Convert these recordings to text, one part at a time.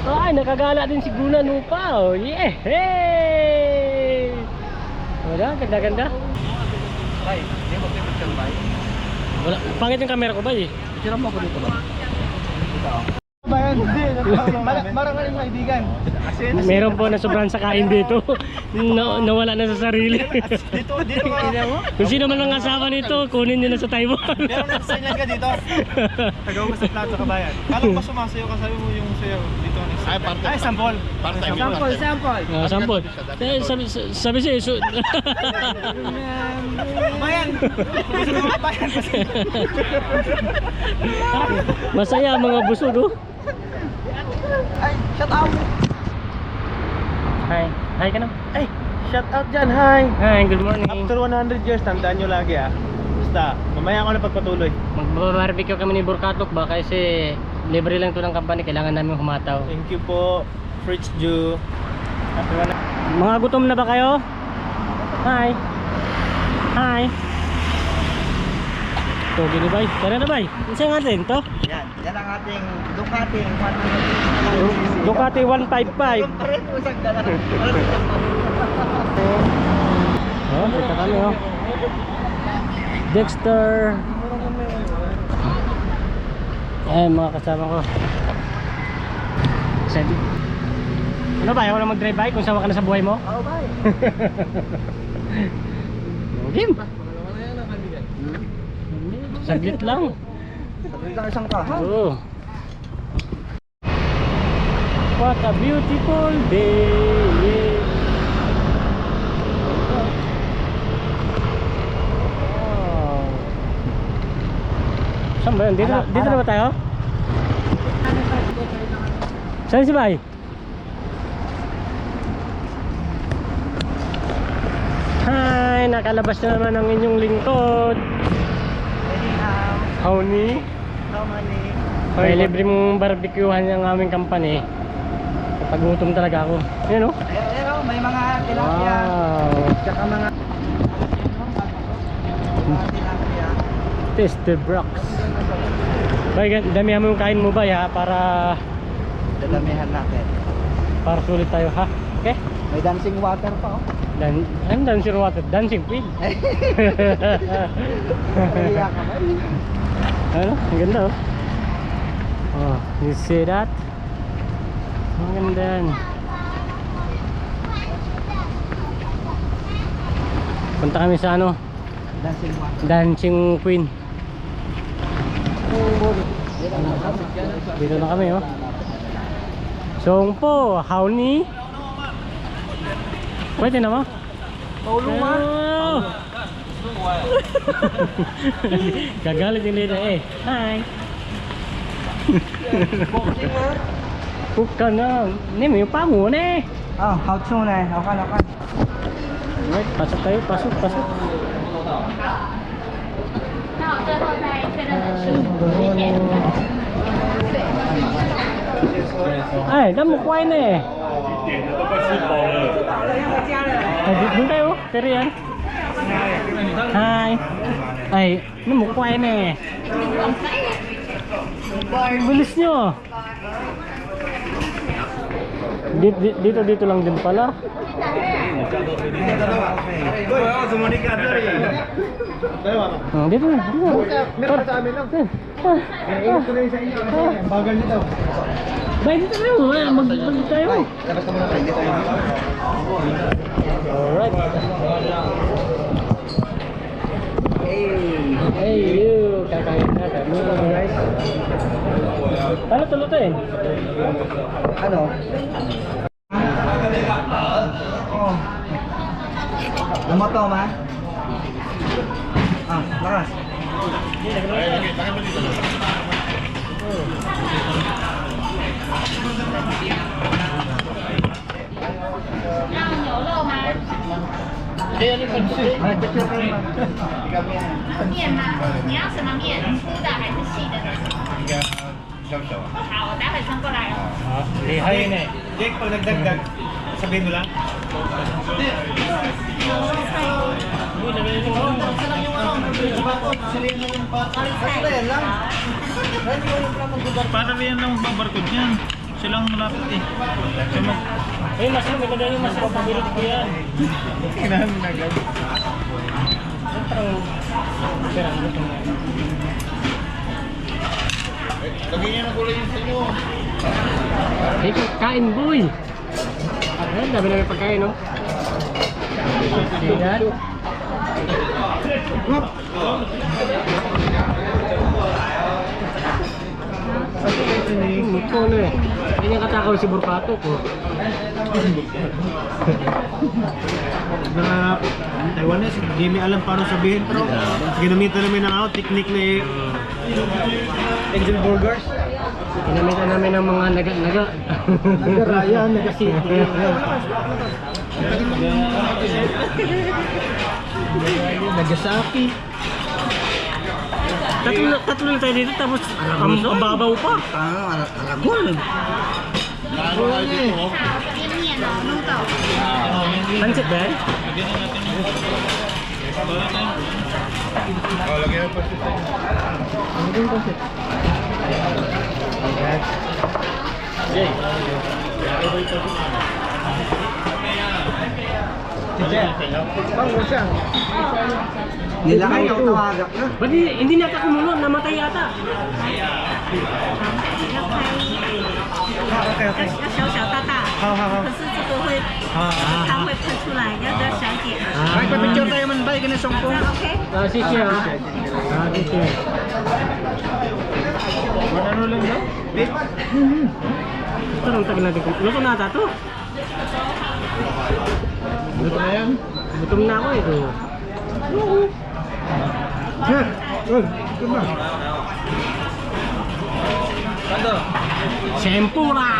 Ay, nakagala din si Guna Nupa. Oh, yeah. Hey! Wala, ganda-ganda. Bay, hindi mo pipit ka ba? Wala, pangit yung camera ko ba eh. Tira mo ako dito ba? Bayan, hindi. Marangal yung kaibigan. Meron po na sobrang sa kain dito. Nawala na sa sarili. Dito ka. Kung sino man ang asawa nito, kunin nyo na sa Taiwan. Meron na signal ka dito. Tagaw mo sa plato ka bayan. Kala ko sumasayo ka, sabi mo yung sayo dito. Ay, sample. Sample. Sabi siya, Bayan! Gusto mo bayan kasi. masaya mga busog oh. Ay, shout out! Hi. Hi ka na. Ay, shout out dyan, hi! Hi, good morning. After 100 years, tandaan nyo lagi Basta, mamaya ako na pagpatuloy. Magbabarbecue kami ni Burkatok ba kasi libre lang to ng company, kailangan namin humataw. Thank you po, Fritz Jew. Mga gutom na ba kayo? Hi. Hi. Ito, gini bay. Tara na bay. Isa nga din to. Yan ang ating Ducati Ducati 155. Parin usag na lang. Oh, kita kami oh. Dexter. Mga kasama ko. Sabi. Ano ba? Ayaw na mag-drive bike kung sawa ka na sa buhay mo? Oo, bye. Game. Saglit lang. Saglit lang isang kahan. Oh. What a beautiful day. Wow. Saan ba yun? Dito na ba tayo? Saan si Bay? Hi! Nakalabas na naman ang inyong lingkod. Howni? May libre mong barbecuehan yung aming company. Kapag gutom talaga ako. Yan o. Pero may mga tilapia. Wow. Tsaka mga tilapia. Tasty Brocks. Bay, damihan mo yung kain mo ba ha? Para Dadamihan natin. sulit tayo ha? Okay? May dancing water pa Ano dancing water? Dancing pig. Kaya ka ba? Ano? Ang ganda oh. Oh, you see that? Ang ganda yan. Punta kami sa ano? Dancing water. Dancing Queen. Dito na kami oh. Songpo, Howni. Pwede na mo? Paulungan. Oh. Gagalit yung leader eh. Hi. Cook ka na. Hindi mo yung pango na eh. Oh, how soon eh. Okay. Alright, pasok tayo. Pasok. Ay, namukway na eh. Doon tayo, pero yan. Hi. Ay, namukway na eh. Bilis nyo. Dito lang din pala. Dito na. Meron pa sa amin lang. Ito na yung sa inyo. Bagal nito. Bay, dito tayo. Mag tayo. Dapat ka muna tayo. Dito tayo. Alright. Hey you. Kakain na kami. Paano tulutin? Ano? Oh. Lumoto ma? Lakas.面吗？你要什么面？粗的还是细的呢？好，我待会送过来哦。 Lihay na eh. Jake, pag nagdagdag, sabihin mo lang. Para rin lang magbabarkod yan. Silang malapit eh. Eh, mushroom, ilagay yung mushroom. Pabilit ko yan. Kinahan mo na agad. Parang, perang mo itong yan. Lagyan niya ng kulay yung sa inyo. Eh, kain boy! Ayun, dami namin pagkain, no? See that? Ito na eh. Hindi niya katakaw si Burpato ko. Mga Taiwanese, hindi may alam paano sabihin pero ginamitan namin ng technique ni Angel Burgers. Ginamitan namin ng mga naga-naga. Nagaraya, nagasiti. Nagasaki. Tatlo na tayo dito tapos ang babaw pa. Aragol. Pansit ba yan? Oh, lagyan mo pa siya. Ano yung pansit? Jay. Bango siya. Nilakay ang tawagak na. Ba't hindi nata kumulo? Namatay yata. ，OK OK，要小小大大，好好好可，是这个会它会喷出来，要再小一点。 Ay, pa-picture tayo man ba? Ganun siyang这样 OK？ Sisi ha. Sisi. ano lang daw? Parang tagal natin. Luto na ata to. Luto na yan. Gutom na ako ito. Ito na. Sempura!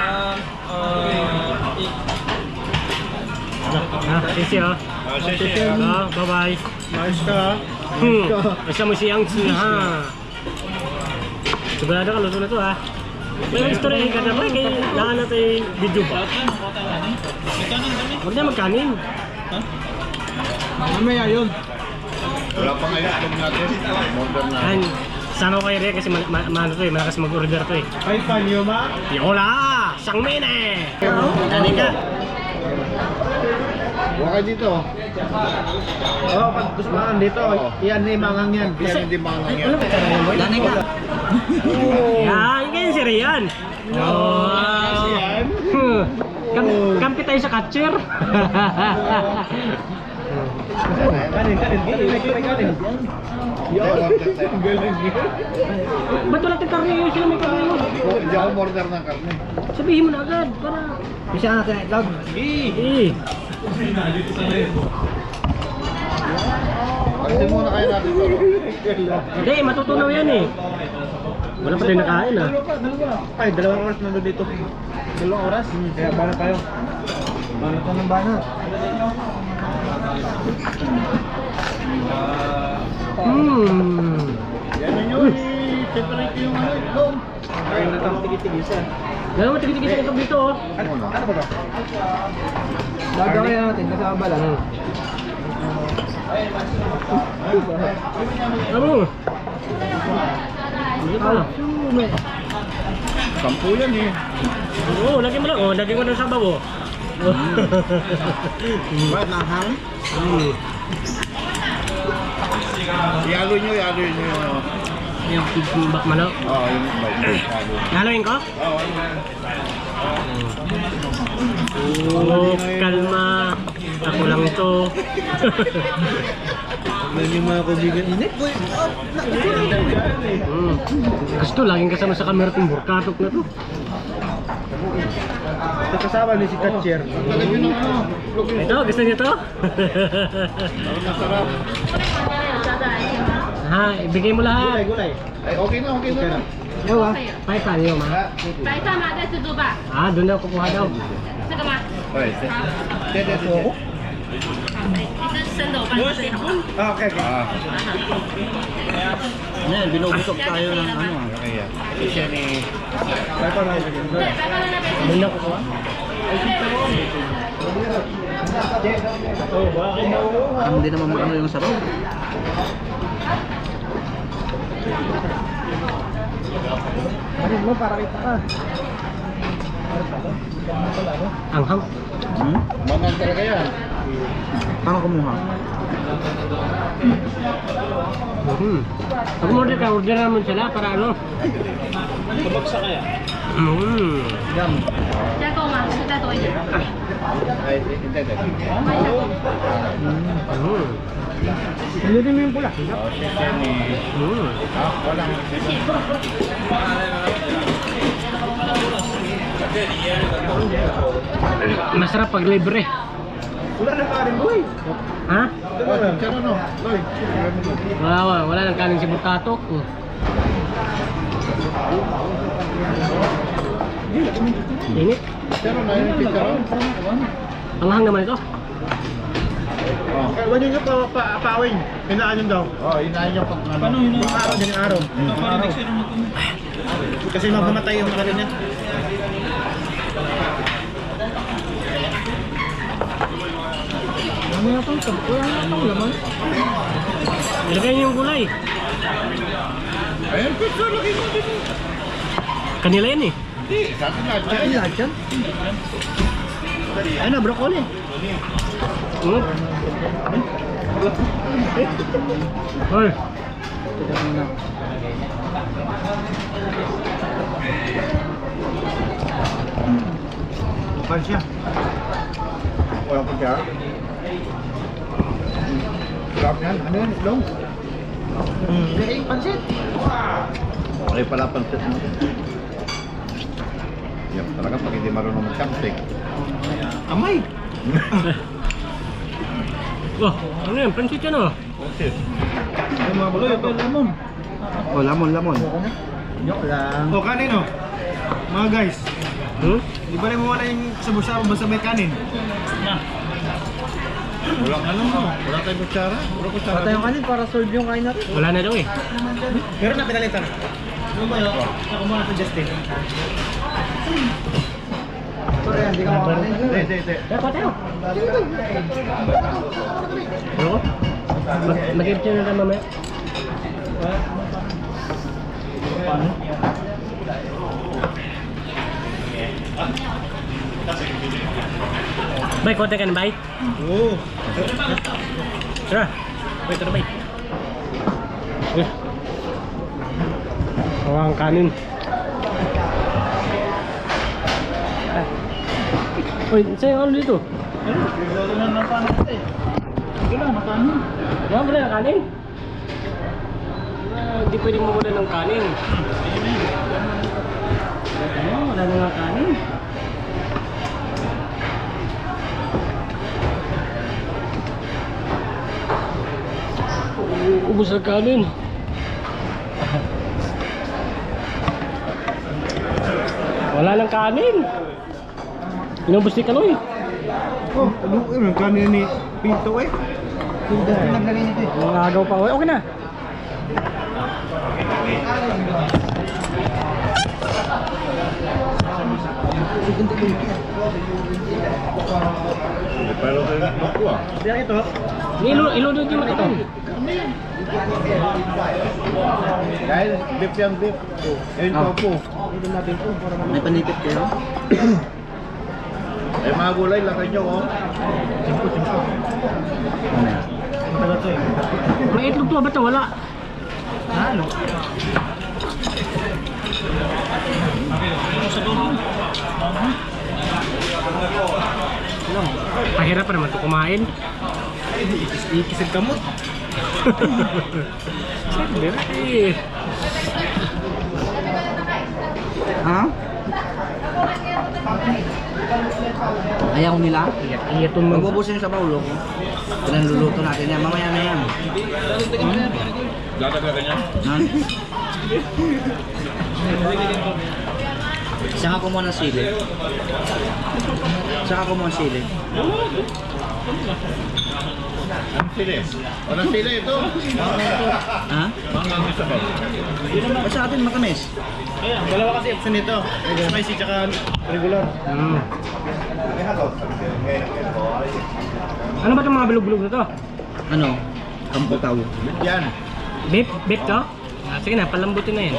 Sisi ha. Bye-bye. Nice ka. Basta mo siyang ha. Sigurado ka, luto na to ha. May story ka na ba? Kaya lakan natin video ba? Huwag na magkanin. Mamaya yun. Wala pang itlog natin. Modern na. Yan. Sama ko kay Rhea kasi ano to eh, malakas mag-order to eh. Ay, panyo ma? Yola! Siyang mene! Dani ka? Huwag ka dito. Oo, pag gusto makan dito, yan ay mangang yan. Yan hindi mangang yan. Ano ba tayo mo? Dani ka. Yan, ganyan si Rian. Kampi tayo sa catcher. Kanin. Ang galing yun. Ba't wala tayong karne yun? Sila may karne yun. Hindi ako order ng karne. Sabihin mo na agad para... Bisa natin ang itlog. Eh. Kasi muna kayo natin ito. Hindi, matutunaw yan eh. Wala pa tayo nakain ah. Ay, 2 oras nandun dito. 2 oras? Kaya banat tayo. Banat ka ng banat. Yan na nyo, separate yung itlog. Kaya na itong tigit-tigisa. Gano'n mo tigit-tigit sa itlog dito oh. Ano ba to? Gagawin natin kasama lang. Ano? Hindi pa. Sampu yan eh. Oo, lagyan mo lang. Oh, lagyan mo ng sabaw oh. Ba't nahang? Yalo nyo yung Yung bak manok. Oo, yung yalo. Haluin ko? Oo. Oh, kalma. Ako lang to. Ano yung mga kubigan init? Gusto, laging kasama sa camera itong burkatok na to. Ito kasama ni si Katcher. Ito, gusto niyo to? Masarap. Ha, ibigay mo lahat. Gulay. Ay, okay na. Ewa, paipan niyo ma. 白饭吗？在自助吧。 Ah, doon daw kukuha daw. 这个吗？ Okay. 好， Ako? 你是生的，我帮你最好。 Okay. Yan, binubusog tayo ng ano ah. Okay. Siya ni... Bye pa na. 对，白饭在那边。 Doon daw kukuha. Oh, bakit na Hindi naman maano yung sabaw. Ano mo para kita ka? Para Anghang. Mangan talaga yan. Paano kumuha? Pag order ka, order naman sila para ano. Kabagsa kaya? Gam. 加购吗？是再多一点。 Ay, hindi. Hindi mo yung pula. Masarap pag libre. Wala na karin, boy. Ha? Kano no? Loy. Wala nang kanin si Butatok. Init. Kano na yung chicharon? Anghang naman ito. Huwag nyo paawin. Hinaan nyo daw. Oh, inahin niyo pag ano. Paano yun? Mga araw, din araw. Kasi mamamatay yung karin niya. Ano na itong sabot? Wala na itong laman. Ilagay niyo yung gulay. Ayun, pizza, lagay mo dito. Kanila yan eh. Hindi, sa atin lahat yan. Ay, lahat yan. Ayun na, broccoli. Hoy. Pan siya. Walang pagka. Sarap yan. Ano yan? Itlong? Pansit. Ay pala pansit mo. Yan talaga pag hindi marunong mag-chopstick. Amay. Oh, ano yan? Pansit yan oh. Pansit. Yung mga buloy, ito lemon. Oh, lamon. Joke lang. O, kanin o. Mga guys, di ba rin mo wala yung sabu-sabu basta may kanin? Walang ano mo. Wala tayong kutsara. Wala kutsara. Wala tayong kanin para solve yung kain natin. Wala na daw eh. Meron na pinalitan. Ano ba yun? Ako muna sa Justin. Sorry, hindi ka makakanin. Hindi. Dapat tayo. Ano? Mag-edit na natin mamaya. Paano? Bay, konti ka na bay. Oo. Tara. Bay, tara bay. Ang kanin. Uy, sa'yo ano dito? Ito na napanan ito eh. Ito lang, makanin. Wala ba ng kanin? Hindi pwedeng mawala ng kanin. Wala na nga kanin. Ubus ang kanin. Wala ng kanin. Inubos ni Kaloy. Oh, ano yung kanin ni Pinto eh? Pinto, naglagay nito eh. Ang agaw pa. Okay na. Hindi pa lang tayo nagpapwa. Diyan ito. Iludod yung ito. Dahil beef yan, beef. Ayun po po. Ito natin ito para May panipit kayo? Ay mga gulay, lakay nyo oh. Ano ito eh? May itlog to, ba't wala? Ano? Pahirap pa naman ito kumain. Ikisig kamot. Eh. Ha? Ayaw nila? Iyatong mo. Magbubusin sa paulo ko. Pinanluluto natin yan. Mamaya na yan. Dadagdagan niya? Nan? Saka ko muna sili. Saka ko muna sili. Ang sili. Walang sili ito. Ha? Mangang isa ba? Basta atin matamis. Ayan, dalawa kasi option nito. Spicy tsaka regular. Ano ba itong mga bilog-bilog na to? Ano? Kamputaw. Yan. Beef? Beef to? Ah, sige na, palambutin na yan.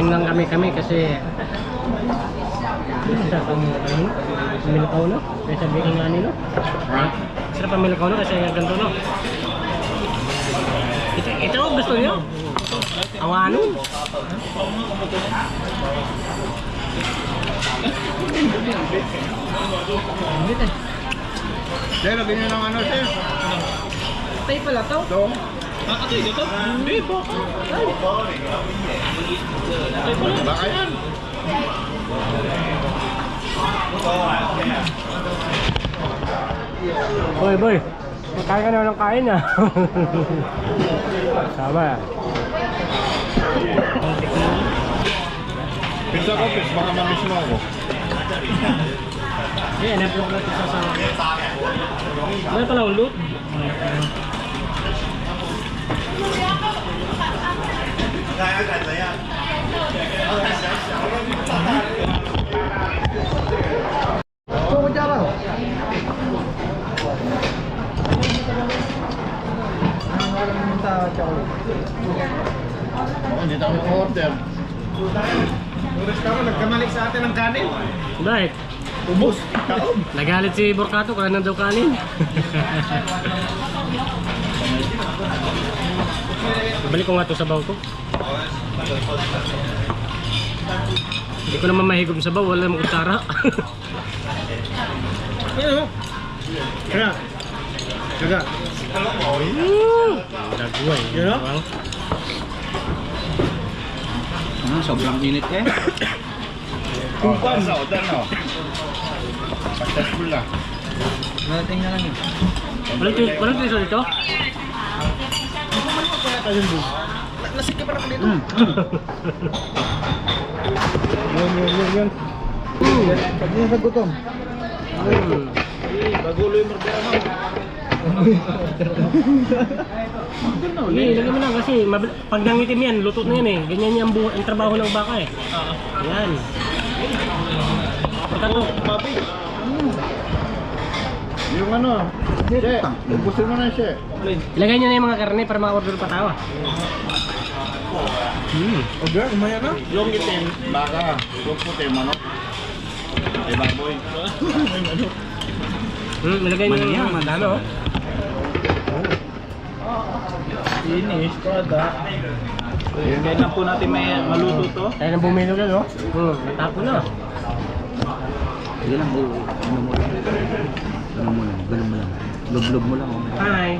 Kain lang kami kasi sarap ang milikaw no? Kaya sabi ko nga nilo. Sarap ang milikaw no kasi ganito no. Ito gusto niyo? Awano? Sir, lagyan nyo ng ano, sir? Patay pala to. Ito. Baka yan. Boy, magkain ka na ng kain ah. Sama. Pizza ko, pizza. Baka mamiss mo ako. Ayan, na-vlog natin sa sama. May pala ulit. Hindi tayo mag-order. Oras ka mo, nagkamali sa atin ng kanin. Bakit? Ubus. Nagalit si Borcato kaya daw kanin. Balik ko nga ito sa baw ko. Hindi ko naman mahigop sa baw, wala mong kutsara. Ano? Kaya. Kaya. Dagway. You know? Sobrang init eh. Kumpan. Order na. Successful na. Narating na lang yun. Walang tiso dito? Lasik ka pa naman dito. Yun. Pag niya sa gutom. Bagulo yung mordera mo. Hindi, lagyan mo lang kasi pag nangitim yan, luto na yan eh. Ganyan yung ang trabaho ng baka eh. Yan. Pagkato. Yung ano, Che, ubusin mo na siya. Ilagay nyo na yung mga karne para maka-order pa tayo. Order, umaya na. Yung itim, baka. Yung puti, manok. Baboy. Ilagay nyo yung ano. Inis, kada. Kaya lang po natin may maluto to. Tayo nang bumilo na no? Natapo na. Sige lang, ano mo lang. Ano mo lang, galong mo lang. Lublob mo lang. Hi!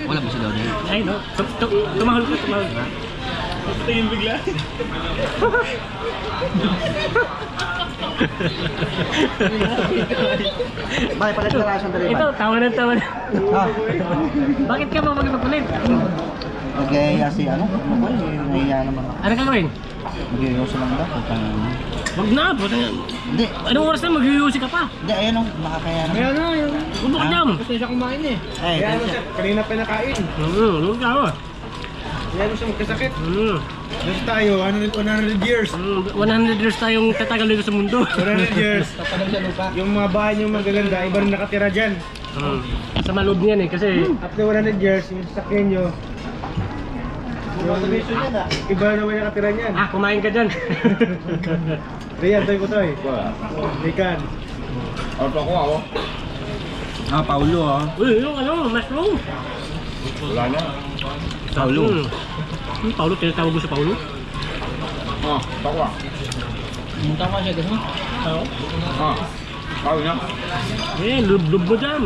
Wala ba siya daw din? Ay no, tumahol ka. Tingin bigla. Bakit pala deklarasyon tayo Ito, tawa na. Ah, Bakit ka ba magpapalit? okay, kasi ano ba, nahiya naman ako. Ano gagawin? Mag-iuso lang ba? Wag na, buta nga. Hindi, Anong oras na mag-uyusi ka pa? hindi, ayun o, nakakaya naman. Kaya na, yung... Bubuk jam! Gusto siya kumain eh. Ay, Kaya mo kasi, siya, kanina pa nakain. Huwag ka ba? Kaya mo siya magkasakit. Dito tayo, 100 years. 100 years tayong tatagal dito sa mundo. 100 years. Yung mga bahay niyong magaganda, iba rin nakatira dyan. Sa maloob niyan eh, kasi After 100 years, yung sasakyan nyo, iba naman yung nakatira niyan. kumain ka dyan. Riyan, toy ko toy. Wala. Rikan. Auto ko ako. ah, Paulo ah. Uy, yung ano, mushroom. Wala na. Paulo. Paulo, tinatawag mo sa Paulo? Takwa. Munta ka siya dito. Oo. Kawin na. Eh, lub mo dyan.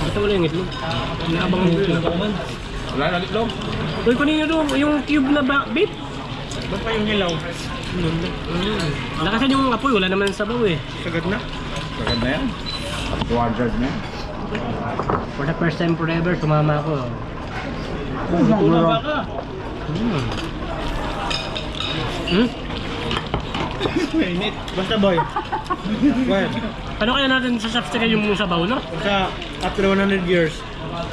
Basta wala yung itlog. Inaabang mo yun. Wala na litlog. Uy, kunin nyo doon, yung cube na beef. Ba't pa yung hilaw? Nakasan yung apoy, wala naman sabaw eh. Sagad na. Sagad na yan. 200 na yan. For the first time forever, sumama ako. Luto na baka. Mainit. Basta boy. Well, Paano kaya natin sasapstikan yung sabaw, no? sa after 100 years,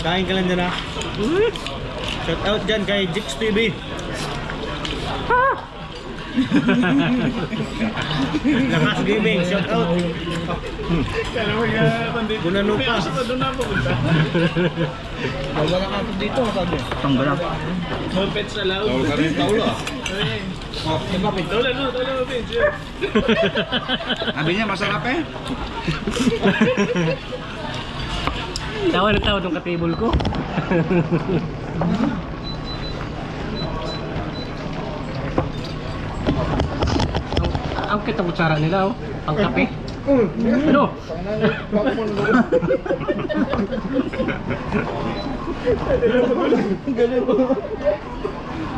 kain ka lang dyan ha. Shout out dyan kay Jix TV. Lakas Gaming, shout out. Gunano pa. Tanggal na. Tawag ka rin taulo ah. Sabi niya, masarap eh. Tawa na tawa tong katable ko. Ang kita kutsara nila oh, pang kape. Ano?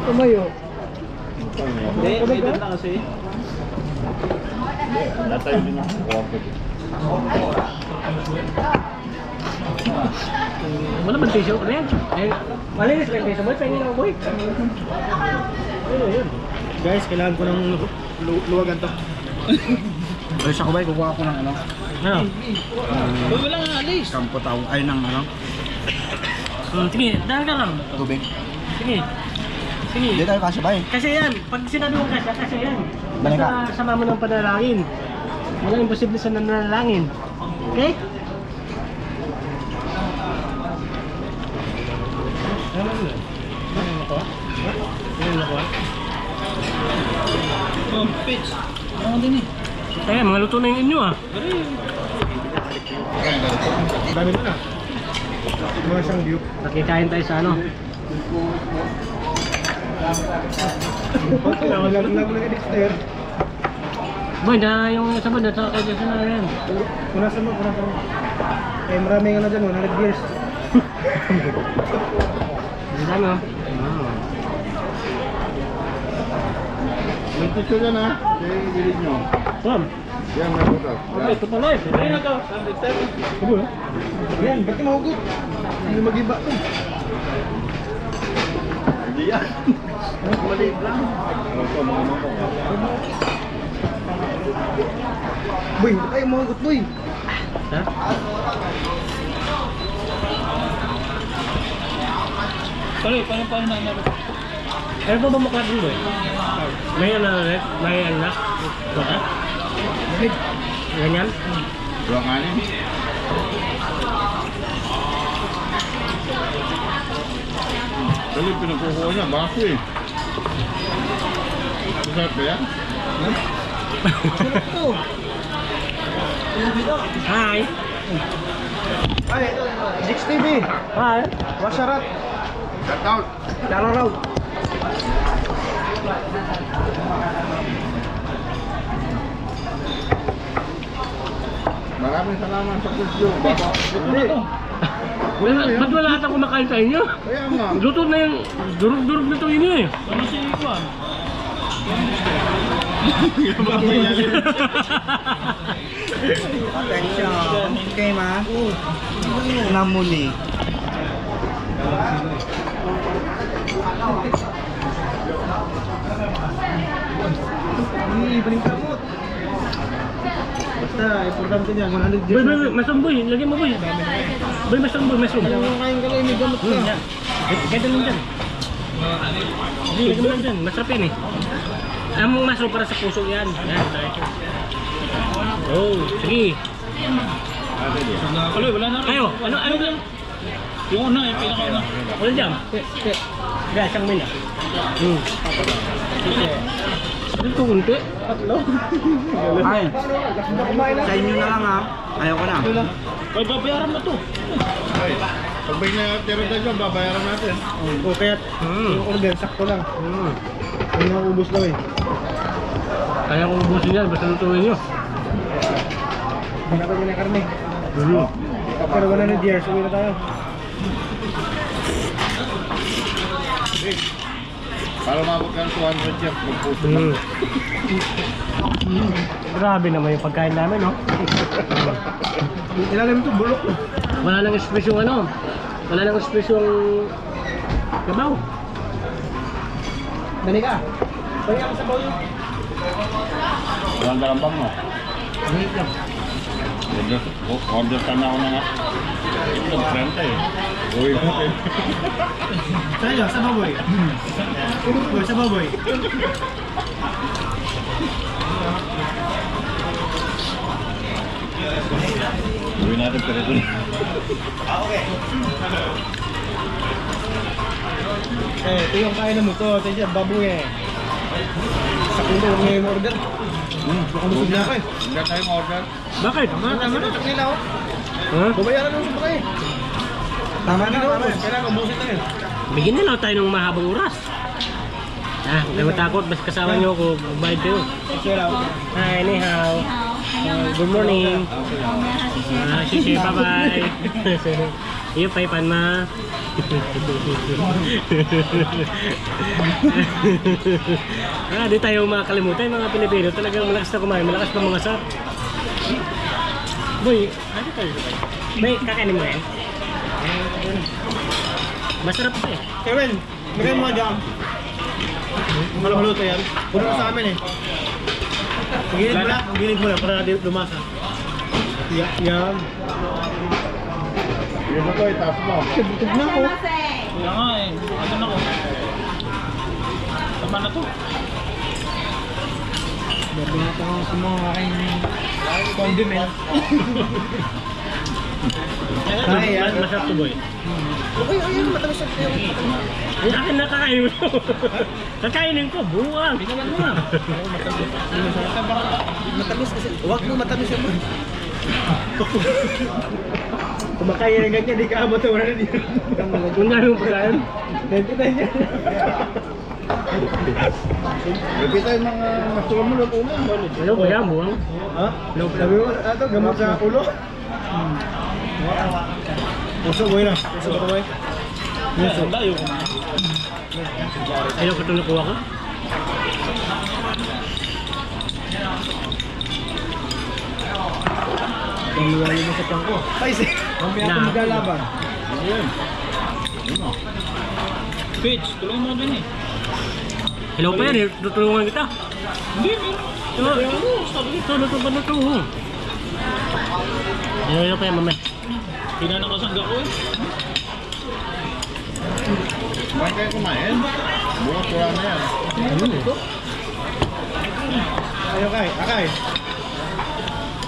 Tumayo. Natay din ako. Wala man tissue. Ano yan? Malinis lang tissue boy. Pahingin ako boy. Guys, kailangan ko ng luwagan to. Ay, sa kubay, kukuha ko ng ano. Ano? Kampo tao. Ay, ng ano. Sige, dahil ka lang. Tubig. Sige. Sige. Hindi tayo kasabay. Kasi yan, pag sinabi mo kasi yan. Balik ka. Basta sama mo ng panalangin. Walang imposible sa nanalangin. Okay? Kaya mga luto na yung inyo ah. Dami na. Mga siyang view. Nakikain tayo sa ano. Walang lang na Dexter. Boy, na yung sabon na sa kanya sa yan. Punasan mo. Eh, maraming ano dyan, 100 years. Ang dami oh. May picture yan ha. Kaya bilid nyo. Tom. Yan, may butas. Okay, ito pa live. Ayun na to. Yan, ba't ka mahugot? Hindi mag-iba to. Hindi yan. Maliit lang. Ano ito, mga mangkong. Boy, ba't tayo mahugot, boy? Ha? Paano na namin? Ano ba ba mukha din boy? May ano na ulit? May ano na? Baka? Ganyan? Bulang kanin. Dali, pinagkukuha niya. Baso eh. Masarap ba yan? Hi! Ay, Dix TV. Hi! Washarat. Shout out. Lalo raw. Maraming salamat sa kusyo. Baka. Ba't wala atang kumakain sa inyo? Kaya nga. Luto na yung durug-durug na itong inyo eh. Ano si Juan? Attention. Okay, ma. Namuli. Hindi, baling kamot. Basta, importante niya, 100 Boy, years. boy, masam boy. Lagyan mo boy. Boy, masam boy, masam. Alam mo, kain ka lang, may gamot ka. Ganda lang dyan. Hindi, lagyan mo lang dyan. Masarap yan eh. Ang masarap para sa puso yan. Yan, tayo. Oh, sige. Kayo, ano lang? Yung una, yung pinaka-una. Wala dyan. Kaya, siyang mila. Ito kunti. Tatlo. Ay, sa inyo na lang ha. Ayaw ko na. Ay, babayaran mo to. Ay, pag may natira dyan, babayaran natin. O, kaya, yung order, sakto lang. Hindi na ubus daw eh. Kaya kung ubusin yan, basta lutuin nyo. Hinapin mo na yung karne. After 100 years, uwi na tayo. Para mabot ka ng 200 years, magpuso lang. Grabe naman yung pagkain namin, no? Ilalim ito, bulok. Wala nang espresyong ano. Wala nang espresyong kabaw. Dali ka. Balik ako sa bawl. Walang dalambang mo. Wait lang. Order ka na ako na nga. Ito, 30 eh. Uwi ko eh. Sa'yo, sa baboy. Boy, sa baboy. natin pero ito. Ito yung kainan mo to. Ito siya, baboy eh. Sa kulo, huwag ngayon order. Mukhang busog na ako eh. Hindi tayong order. Bakit? Tama na, tak nila oh. Ha? Babayaran mo sa mga eh. Tama na, kailangan ubusin na yun. Bigyan na lang tayo ng mahabang oras. Ah, huwag kayo matakot. Basta kasama nyo ako. Magbayad kayo. Hi, ni hao. Good morning. Xie bye-bye. Iyo, paipan ma. Di tayo makakalimutan mga Pilipino. Talagang malakas na kumain. Malakas na mga sar. Boy, ano tayo? Boy, kakainin mo yan? Masarap pa eh. Kevin, lagay mo nga dyan. Maluto yan. Puro na sa amin eh. Pagilid mo lang para natin lumasa. Yan. Yung mo to, itaas mo. Butog na ako. Kaya nga eh. Ano na ko? Tama na to. Babata ako sa mga aking condiment. Kaya yan. Masarap to boy. Okay, ayun, matamis siya. Ang akin na kakainin mo. Kakainin ko, buwang. Binawan mo na. Matamis kasi. Huwag mo matamis yan mo. Kumakain ng ganyan, di ka amo ito. Wala na dito. Kung nga yung pagkain. 99 yan. Repeat tayo mga masulam mo lang una. Ano ba yan, buwang? Ha? Sabi mo, ito, gamot sa ulo. Puso, boy na. Puso ba ito, boy? Puso. Ayaw ko ito nakuha ko. Pangluwali mo sa tiyan ko. Ay, si. Mamaya ako maglalaban. Ayun. Ano? Pitch, tulungan mo din eh. Hello pa yan, tutulungan kita. Hindi, ito, luto. Hello pa yan, mamaya. Pinanakasangga ko eh. Kumain kayo kumain. Bukas wala na yan. Ayo, Kay. Akay.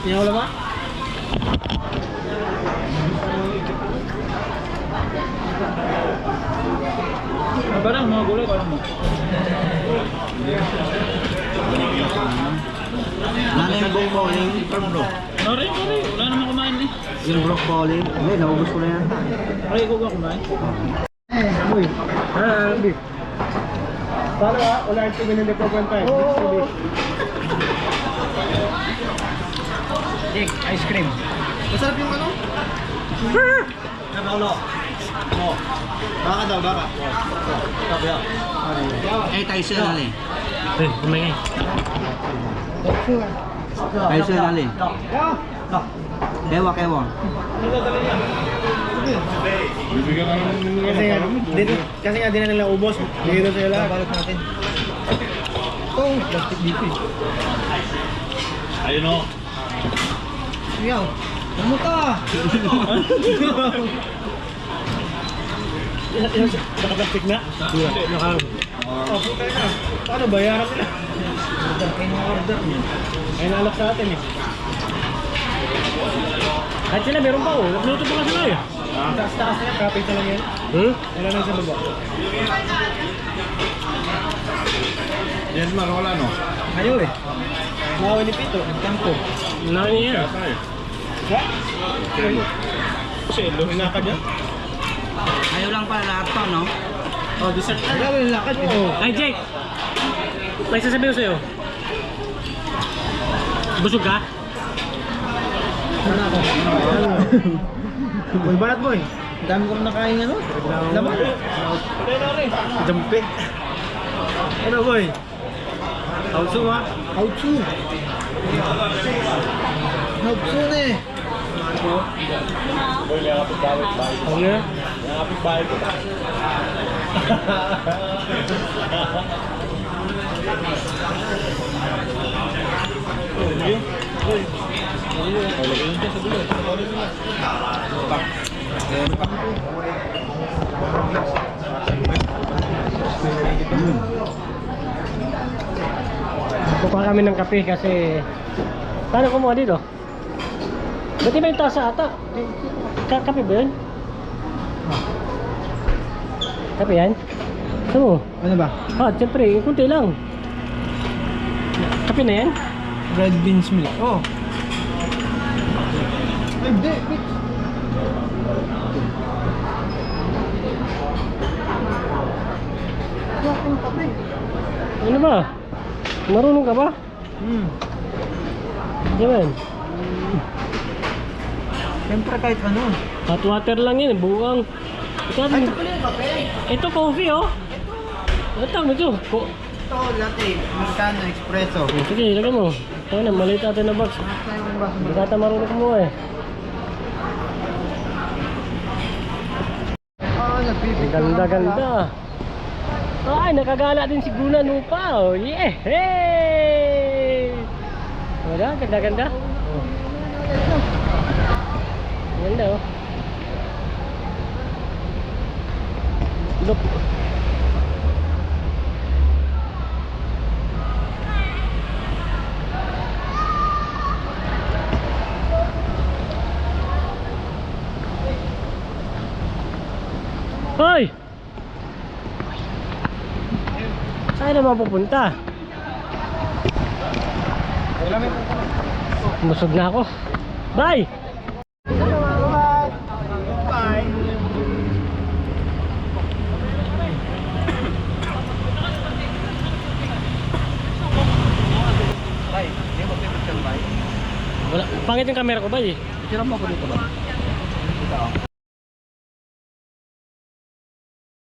Tingnan ko lang ba? Barang mga gulay ko lang mo. Nala yung broccoli. Nari. Wala naman kumain eh. Yung broccoli. Hindi, naubos ko na yan. Ay, ikaw ba kumain? Uy. Beef. Paano ba? Wala yung 2 minute 4.5. Oo. Ice cream. Masarap yung ano? Nakaulo. Oo. Baka daw, baka. Baka. Eh, tayo sila nali. Kumingay. Tayo sila nali. Kewa. Bibigyan ka naman ng Kasi nga din na nila ubos. Bigyan doon sila lahat. Balot natin. Oh, plastic dito eh. Ayun o. Yaw. Ano ka? Naka-plastic na? Oh, puta na. Paano bayaran nila? Order niya. Ay naalok sa atin eh. Kahit sila meron pa oh, nagluto pa kasi tayo. Taas-taas na yan, kapita lang yan. Wala na sa baba. Yan mga wala no. Ayaw eh. Nawa ni Pito, nagtampo. Nani yan. Ha? Selo, hinaka dyan? Ayaw lang pala lahat to, no? Oh, dessert. Wala yung lakad mo. Ay Jake, may sasabihin ko sa'yo. Busog ka? Sana ako. Boy, balat boy. Dami kong nakain ano? Laman. Jampi. Ano boy? Hautsu ha? Hautsu. Hautsu na eh. Okay. Kukuha kami ng kape kasi paano kumuha dito? Ba't iba yung tasa ata? Kape ba yun? Kape yan? Saan mo? Ano ba? Siyempre, kunti lang. Kape na yan? Red beans milk. Oh. Hindi. Ano ba? Marunong ka ba? Di ba yan? Siyempre kahit ano. Hot water lang yan, buwang. Ito yung kape. ito coffee oh. Ano tawag ito? Ito, latte. Americano, espresso. Sige, ilagay mo. Ito na, maliit natin na box. Hindi ka ata marunong kumuha eh. Ang ganda. Ay, nakagala din si Guna Nupa. Oh, yeah! Hey! Wala, ganda. Oh. Ganda oh. Look. Hoy! Saan naman pupunta? Busog na ako. Bye! Bye. Wala. Pangit yung camera ko ba eh? Tira mo ako dito ba?